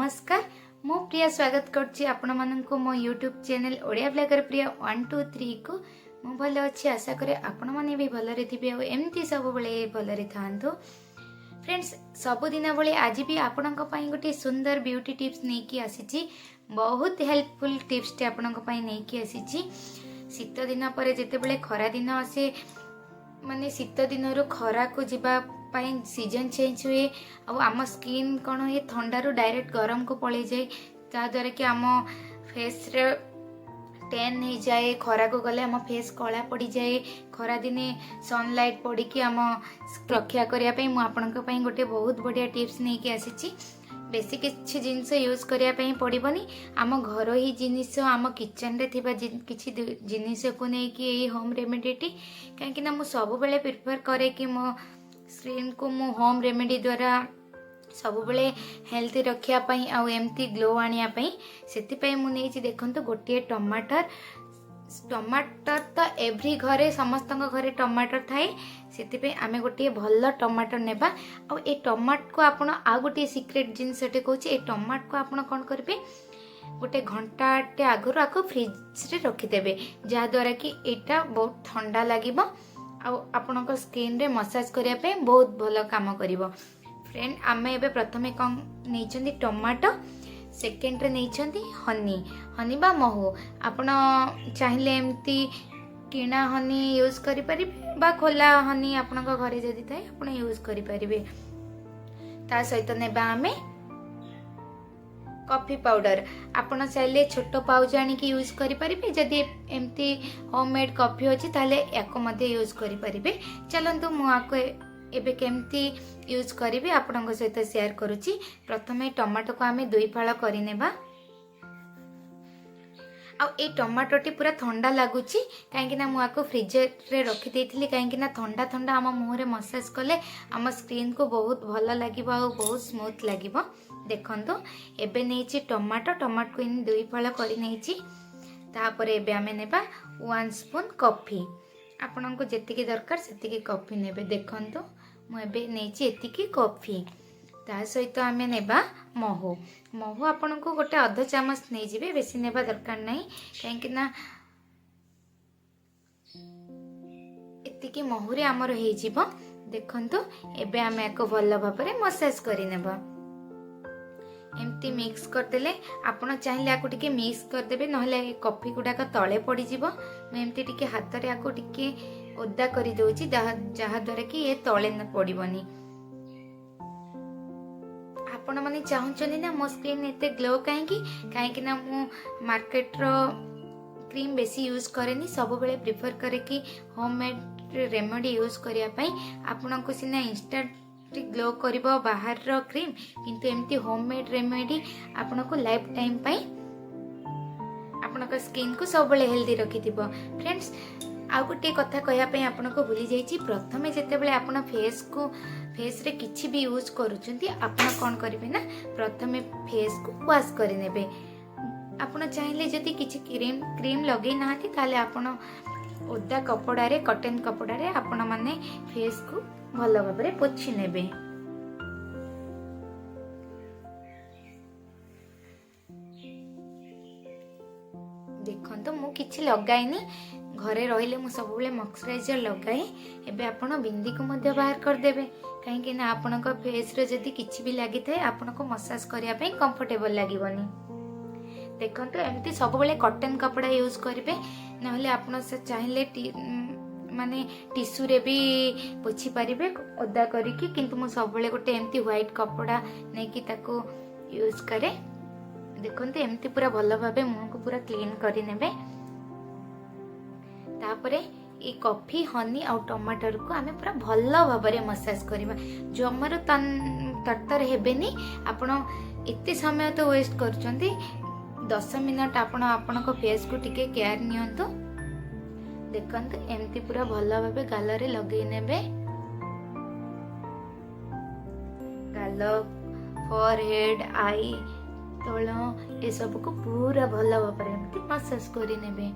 नमस्कार मो प्रिया स्वागत करछि आपण माननको मो यूट्यूब चैनल ओडिया ब्लॉगर प्रिया 1 2 3 को मो भल अछि आशा करे आपण माने भी भल रे थिबे आ एमती सब बेले भल रे थांतो। फ्रेंड्स सब दिन बेले आज भी आपणक पई गोटे सुंदर ब्यूटी टिप्स नै कि आसीछि। बहुत हेल्पफुल टिप्स टे आपणक पई नै कि आसीछि। शीत दिन पर जेते बेले खरा दिन आसे माने शीत दिन रो खरा को जिबा सीजन चेंज हुए आम स्किन कौन हुए ठंडा रू डायरेक्ट गरम को पड़े जाए जहाँद्वारा कि आम फेस रे टेन हो जाए। खरा को गले आम फेस कला पड़ जाए। खरा दिने सनलाइट पड़ी कि आम रक्षा करने मुझे गोटे बहुत बढ़िया टिप्स नहीं कि आसी। बेसी किसी जिनस यूज करने पड़ोनी आम घर ही जिनिस आम किचन रे थिबा किछि जिनिस को नहीं कि होम रेमेडी कहीं मुझे सब बेले प्रिफर करे कि मो स्किन को मु होम रेमेडी द्वारा सब बेले हेल्थी रखापी आमती ग्लो आने से मुझे देखो गोटे टमाटर टमाटर तो एव्री घरे समस्त घरे टमाटर थाए से आम गोटे भल टमाटर नेबा आ टमाट को आपण आ गोटे सिक्रेट जिनसटे कहूँ ए टमाट को आपण कौन करेंगे गोटे घंटाटे आगुरी आपको फ्रिज रे रखिदेवे जहाँद्वारा कि यहाँ बहुत ठंडा लगे आपणक स्किन रे मसाज करने बहुत भल काम करिवो। फ्रेंड आमे एबे प्रथमे कौन नहीं टमाटो सेकेंड रे नहीं हनी हनी बा महू आपण चाहिए एमती किणा हनी यूज करि परिबे बा खोला हनी आपणक घरे जदि थाए आपण यूज करि परिबे। ता सहित नेबा आमे कॉफी पाउडर आपण चाहिए छोट पाउच आनिकी यूज करें जदि एमती होममेड कॉफी अच्छी ताले याको मध्य यूज करें। चलतु मुझे एबे केमती यूज करी आपण सहित शेयर करुच्ची। प्रथमे टमाटो को आम 2 फाड़ करनेबा ए टमाटोटी पूरा ठंडा लगुच कहीं मुझे फ्रिजर रे रखी देती कहीं ठंडा ठंडा आम मुहर मसाज कले आम स्किन को बहुत भल लगे बहुत स्मूथ लगे। देखो एबे नहीं टमाटो टमाटो को इन 2 फाड़ कर एबे आमे नेबा 1 स्पून कॉफी आपण को जेतिकी दरकार सेतिकी कॉफी नेबे। देखो मुझे नहीं एतिकी कॉफी ता सहित आमे नेबा महू महू आपण को गोटे अध चामच नहीं जिबे बेसी नेबा दरकार नहीं कहीं एतिकी महूरे आमर हो जिवो। देखंतु एबे आमे एको भल भाबरे मसाज करि नेबा एमती मिक्स करदेले आपण चाहिए आपको टिके मिक्स करदेबे नहले कॉफी गुडाक तले पड़ जिवो। मैं एमती टिके हाथ रे आपको टिके ओदा करि दोची जहा द्वारा कि ये तले न पड़िबनी। आपण माने चाहुचनी ना मो स्किन एते ग्लो कहीं ना मु मार्केट रो क्रीम बेसी यूज करेनी सब बेले प्रिफर करे कि होममेड रेमेडी यूज करिया पई। आपण को सिना इंस्टेंट ग्लो करिबो बाहर रो क्रीम किंतु एमती होममेड रेमेडी आपण को लाइफ टाइम पई आपण को स्किन को सब बेले हेल्दी रखि दिबो। फ्रेंड्स आ गोटे कथा कहया पई आपण को भूली जाईची प्रथमे जेते बेले आपण फेस रे किछि भी यूज करूचंती आपण कोन करिवे ना प्रथमे फेस को वॉश करि नेबे। आपण चाहिले जदि किछि क्रीम लगे नाहती ताले आपण ओदा कपड़ा रे कॉटन कपड़ा रे आपण माने फेस को भल भाबरे पोछि नेबे। देखो मु किछि लगाइनी घरे रहिले मु सब बेले मॉइस्चराइजर लगाए। एबे आपण बिंदी को मध्य बाहर कर देबे कहीं ना आपण को फेस रे जदि किछि भी लागि थाए आपण को मसाज करिया पे कंफर्टेबल लागिवनी। देखंतु एमती सब बेले कॉटन कपड़ा यूज करिवे नहले आपण से चाहिए माने टिश्यू रे भी पोछि परिबे ओदा करिकी किंतु मु सब बेले गोटे एमती व्हाइट कपड़ा नै कि ताको यूज करे। देखंतु एमती पूरा भल भाबे मुंह को पूरा क्लीन करि नेबे। तापरे ये कॉफी हनी और टमाटर को आमे पूरा भल भाबरे मसाज करिबा जमर तरतर हेबेनी। आपण एते समय तो वेस्ट करचंती 10 मिनट आपण को फेस को टिके केयर नियंतु। देखंतु एमती पूरा भल भाबे गाल रे लगे नेबे गाल फोरहेड आई तळ ए सब को पूरा भल भाबरे एमती मसाज करि नेबे।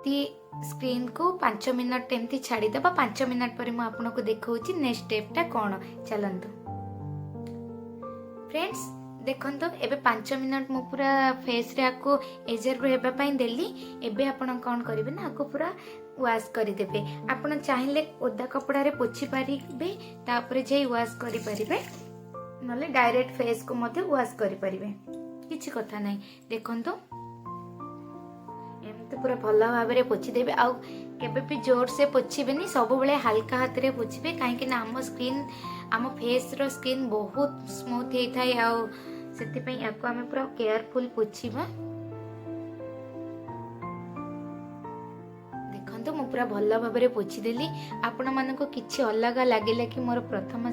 स्क्रीन को 5 मिनट एमती छाड़ीदबा 5 मिनट पर मुझे आपको देखा नेक्स्ट स्टेपटा कौन चलतु फ्रेंड्स देखो एबे 5 मिनट मु पूरा फेस रे आपको एजर्व होगापाई देली एबे आपण कौन करेंगे ना आपको पूरा वाश करदेवे आपण चाहिए ओदा कपड़ा रे पोछि पारे तापर जाई वाश करें नले डायरेक्ट फेस को मध्य वाश करें किसी कथा नहीं देखो एमती पूरा भल भाव में पोछीदेवे आउ केबे भी जोर से पोछिबेनी सब बेले हल्का हाथ रे पोछिबे काहेकि ना आम स्किन आम फेस रो स्किन बहुत स्मूथ होता है आउ सेति पई याको आमे पूरा केयरफुल पोछिबा देखंतु मु पूरा भल भाव में पोछीदेली आपण मानको किछि अलग लागिला कि मोर प्रथम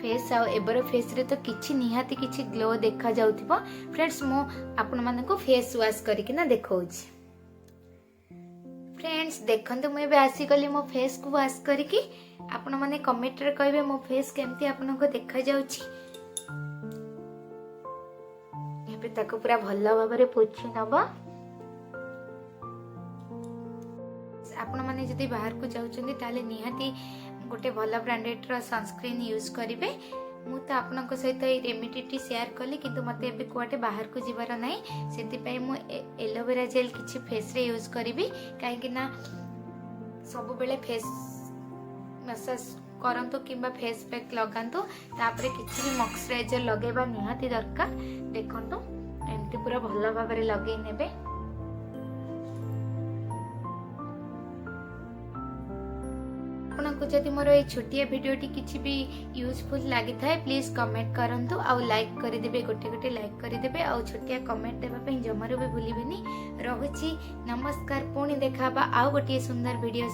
फेस आ एबर फेस रे तो किछि निहाती किछि ग्लो देखा जाउथिबो फ्रेंड्स मु आपण मानको फेस वॉश करके ना देखौछि फ्रेंड्स देखंतु मु एबे आसी गली मो फेस को वॉश करके आपण माने कमेंट रे कहबे मो फेस केमती आपण को देखा जाउछि एबे ताको पूरा भल भाव में पोछि नबा आपण माने जदि बाहर को जाउछन्ती ताले निहाती गोटे भल ब्रांडेड रो सनस्क्रीन यूज करेंगे मु तो आपनक सहित रेमेडी शेयर कली किंतु मते एबे कुआटे बाहर को जीवार नाही सेति पई मु एलोवेरा जेल किछि फेस रे यूज करिवि काहे कि ना सब बेले फेस मसाज करंतु किंबा फेस पैक लगांतु तापरे किछि भी मॉइस्चराइजर लगेबा निहाती दरकार देखंतु एमती पूरा भल भाव में लगे नेबे आपको जदि मोर ये छोटिया वीडियोटी किसी भी यूजफुल लगी था प्लीज कमेंट करंतु आउ लाइक करदेबे गोटे गोटे लाइक करदेबे आउ छोटिया कमेंट देबा जमारू भी भूलिबेनी रहुची नमस्कार पुणी देखा आउ गोटे सुंदर वीडियो।